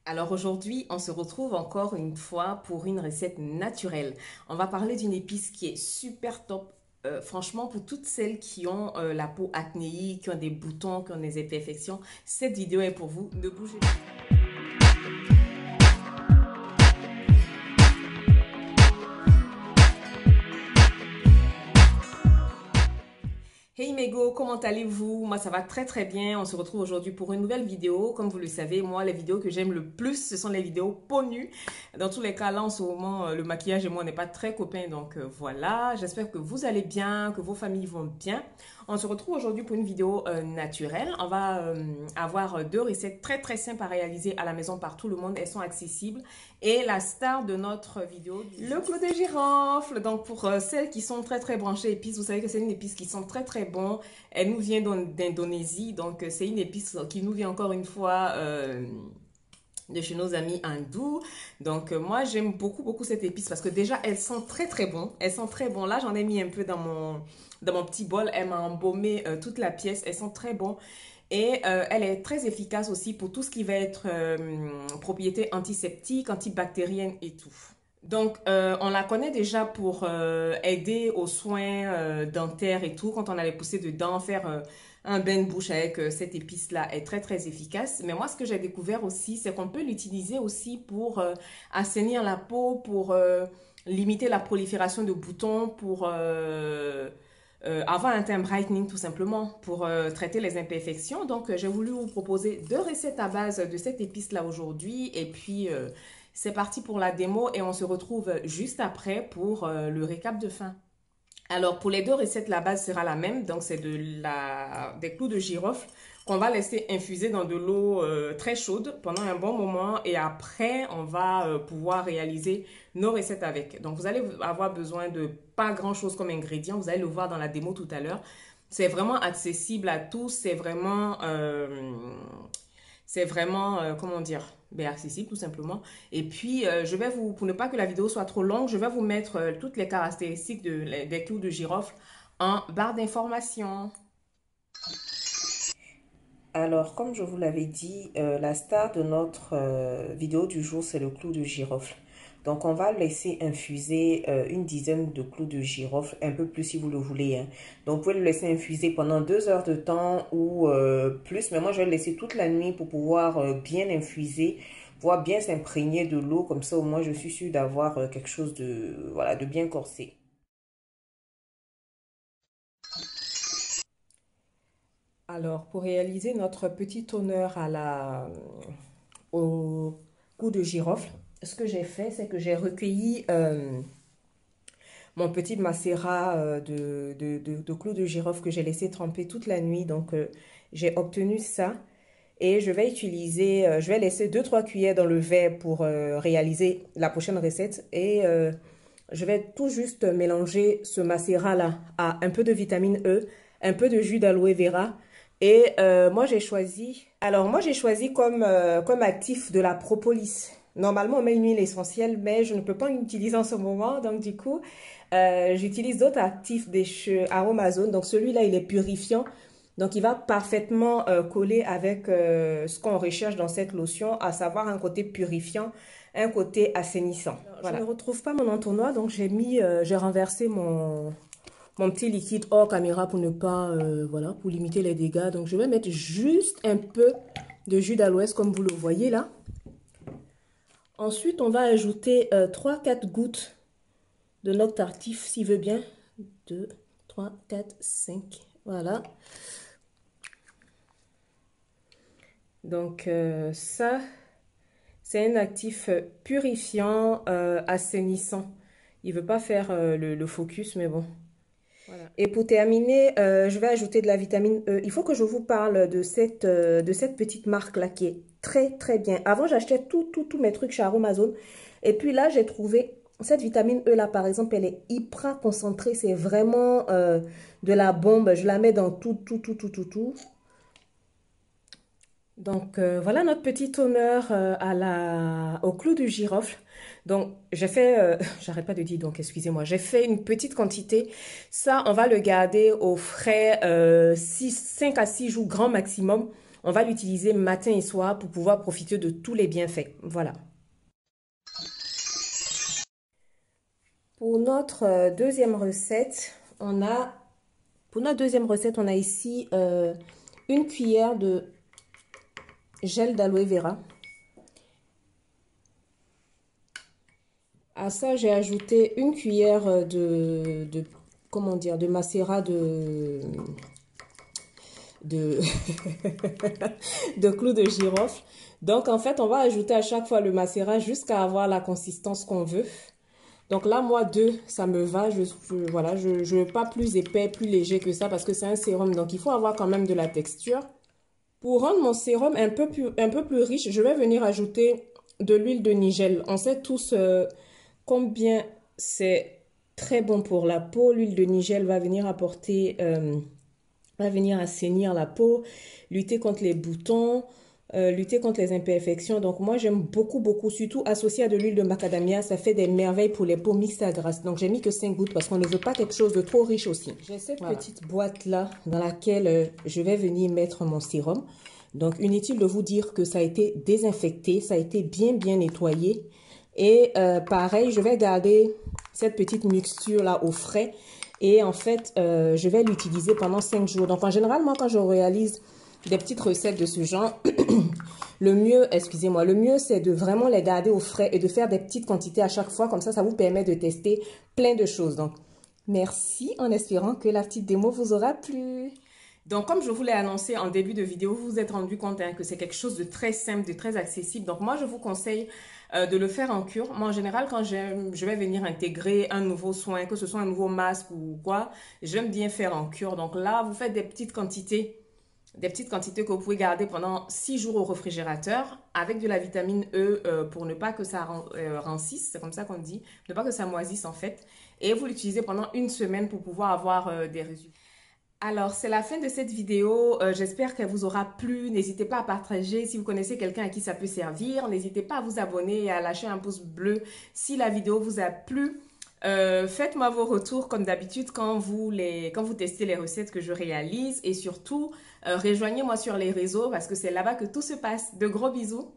Alors aujourd'hui, on se retrouve encore une fois pour une recette naturelle. On va parler d'une épice qui est super top. Franchement, pour toutes celles qui ont la peau acnéique, qui ont des boutons, qui ont des imperfections, cette vidéo est pour vous. Ne bougez pas. Hey Mego, comment allez-vous? Moi ça va très très bien. On se retrouve aujourd'hui pour une nouvelle vidéo. Comme vous le savez, moi les vidéos que j'aime le plus, ce sont les vidéos peau nue. Dans tous les cas, là en ce moment, le maquillage et moi on n'est pas très copains. Donc voilà, j'espère que vous allez bien, que vos familles vont bien. On se retrouve aujourd'hui pour une vidéo naturelle. On va avoir deux recettes très très simples à réaliser à la maison par tout le monde. Elles sont accessibles. Et la star de notre vidéo, le clou de girofle. Donc pour celles qui sont très très branchées épices, vous savez que c'est une épice qui sent très très bon. Elle nous vient d'Indonésie, donc c'est une épice qui nous vient encore une fois de chez nos amis hindous. Donc moi j'aime beaucoup cette épice parce que déjà elle sent très très bon. Elle sent très bon. Là j'en ai mis un peu dans mon petit bol. Elle m'a embaumé toute la pièce. Elle sent très bon. Et elle est très efficace aussi pour tout ce qui va être propriété antiseptique, antibactérienne et tout. Donc, on la connaît déjà pour aider aux soins dentaires et tout. Quand on a les poussées de dents, faire un bain de bouche avec cette épice-là est très, très efficace. Mais moi, ce que j'ai découvert aussi, c'est qu'on peut l'utiliser aussi pour assainir la peau, pour limiter la prolifération de boutons, pour avoir un teint brightening tout simplement, pour traiter les imperfections. Donc, j'ai voulu vous proposer deux recettes à base de cette épice-là aujourd'hui. Et puis... c'est parti pour la démo et on se retrouve juste après pour le récap de fin. Alors, pour les deux recettes, la base sera la même. Donc, c'est des clous de girofle qu'on va laisser infuser dans de l'eau très chaude pendant un bon moment. Et après, on va pouvoir réaliser nos recettes avec. Donc, vous allez avoir besoin de pas grand-chose comme ingrédients. Vous allez le voir dans la démo tout à l'heure. C'est vraiment accessible à tous. C'est vraiment, comment dire, ben, accessible tout simplement. Et puis, pour ne pas que la vidéo soit trop longue, je vais vous mettre toutes les caractéristiques des clous de girofle en barre d'informations. Alors, comme je vous l'avais dit, la star de notre vidéo du jour, c'est le clou de girofle. Donc, on va laisser infuser une dizaine de clous de girofle, un peu plus si vous le voulez, hein. Donc, vous pouvez le laisser infuser pendant 2 heures de temps ou plus. Mais moi, je vais le laisser toute la nuit pour pouvoir bien infuser, pouvoir bien s'imprégner de l'eau. Comme ça, au moins, je suis sûre d'avoir quelque chose de, voilà, de bien corsé. Alors, pour réaliser notre petit toner au clou de girofle, ce que j'ai fait, c'est que j'ai recueilli mon petit macérat de clous de girofle que j'ai laissé tremper toute la nuit. Donc, j'ai obtenu ça et je vais laisser 2-3 cuillères dans le verre pour réaliser la prochaine recette. Et je vais tout juste mélanger ce macérat-là à un peu de vitamine E, un peu de jus d'aloe vera. Et moi j'ai choisi comme actif de la propolis. Normalement, on met une huile essentielle, mais je ne peux pas l'utiliser en ce moment. Donc, du coup, j'utilise d'autres actifs des chez Aromazone. Donc, celui-là, il est purifiant. Donc, il va parfaitement coller avec ce qu'on recherche dans cette lotion, à savoir un côté purifiant, un côté assainissant. Voilà. Je ne retrouve pas mon entonnoir, donc j'ai renversé mon petit liquide hors caméra pour ne pas, voilà, pour limiter les dégâts. Donc, je vais mettre juste un peu de jus d'aloès, comme vous le voyez là. Ensuite, on va ajouter 3-4 gouttes de noix tartif, s'il veut bien. 2, 3, 4, 5. Voilà. Donc, ça, c'est un actif purifiant, assainissant. Il ne veut pas faire le focus, mais bon. Voilà. Et pour terminer, je vais ajouter de la vitamine E. Il faut que je vous parle de cette petite marque-là qui est très, très bien. Avant, j'achetais tous mes trucs chez Aromazone. Et puis là, j'ai trouvé cette vitamine E-là, par exemple, elle est hyper concentrée. C'est vraiment de la bombe. Je la mets dans tout. Donc, voilà notre petit toner au clou du girofle. Donc, j'ai fait, j'arrête pas de dire donc, excusez-moi, j'ai fait une petite quantité. Ça, on va le garder au frais 5 à 6 jours grand maximum. on va l'utiliser matin et soir pour pouvoir profiter de tous les bienfaits. Voilà. Pour notre deuxième recette, on a ici une cuillère de gel d'aloe vera. À ça, j'ai ajouté une cuillère de macérat de clous de girofle. Donc, en fait, on va ajouter à chaque fois le macérat jusqu'à avoir la consistance qu'on veut. Donc là, moi, 2, ça me va. Voilà, je veux pas plus épais, plus léger que ça parce que c'est un sérum. Donc, il faut avoir quand même de la texture. Pour rendre mon sérum un peu plus riche, je vais venir ajouter de l'huile de nigel. On sait tous combien c'est très bon pour la peau. L'huile de nigel va venir apporter, va venir assainir la peau, lutter contre les boutons, lutter contre les imperfections. Donc moi j'aime beaucoup, surtout associé à de l'huile de macadamia, ça fait des merveilles pour les peaux mixtes à grasse. Donc j'ai mis que 5 gouttes parce qu'on ne veut pas quelque chose de trop riche aussi. J'ai cette petite boîte là dans laquelle je vais venir mettre mon sérum. Donc inutile de vous dire que ça a été désinfecté, ça a été bien nettoyé. Et pareil, je vais garder cette petite mixture là au frais. Et en fait, je vais l'utiliser pendant 5 jours. Donc en général, moi quand je réalise des petites recettes de ce genre, le mieux c'est de vraiment les garder au frais et de faire des petites quantités à chaque fois. Comme ça vous permet de tester plein de choses. Donc, merci en espérant que la petite démo vous aura plu. Donc, comme je vous l'ai annoncé en début de vidéo, vous vous êtes rendu compte que c'est quelque chose de très simple, de très accessible. Donc, moi, je vous conseille de le faire en cure. Moi, en général, quand je vais venir intégrer un nouveau soin, que ce soit un nouveau masque ou quoi, j'aime bien faire en cure. Donc là, vous faites des petites quantités que vous pouvez garder pendant 6 jours au réfrigérateur avec de la vitamine E pour ne pas que ça rancisse, c'est comme ça qu'on dit, ne pas que ça moisisse en fait. Et vous l'utilisez pendant 1 semaine pour pouvoir avoir des résultats. Alors, c'est la fin de cette vidéo. J'espère qu'elle vous aura plu. N'hésitez pas à partager si vous connaissez quelqu'un à qui ça peut servir. N'hésitez pas à vous abonner et à lâcher un pouce bleu si la vidéo vous a plu. Faites-moi vos retours comme d'habitude quand vous testez les recettes que je réalise. Et surtout, rejoignez-moi sur les réseaux parce que c'est là-bas que tout se passe. De gros bisous.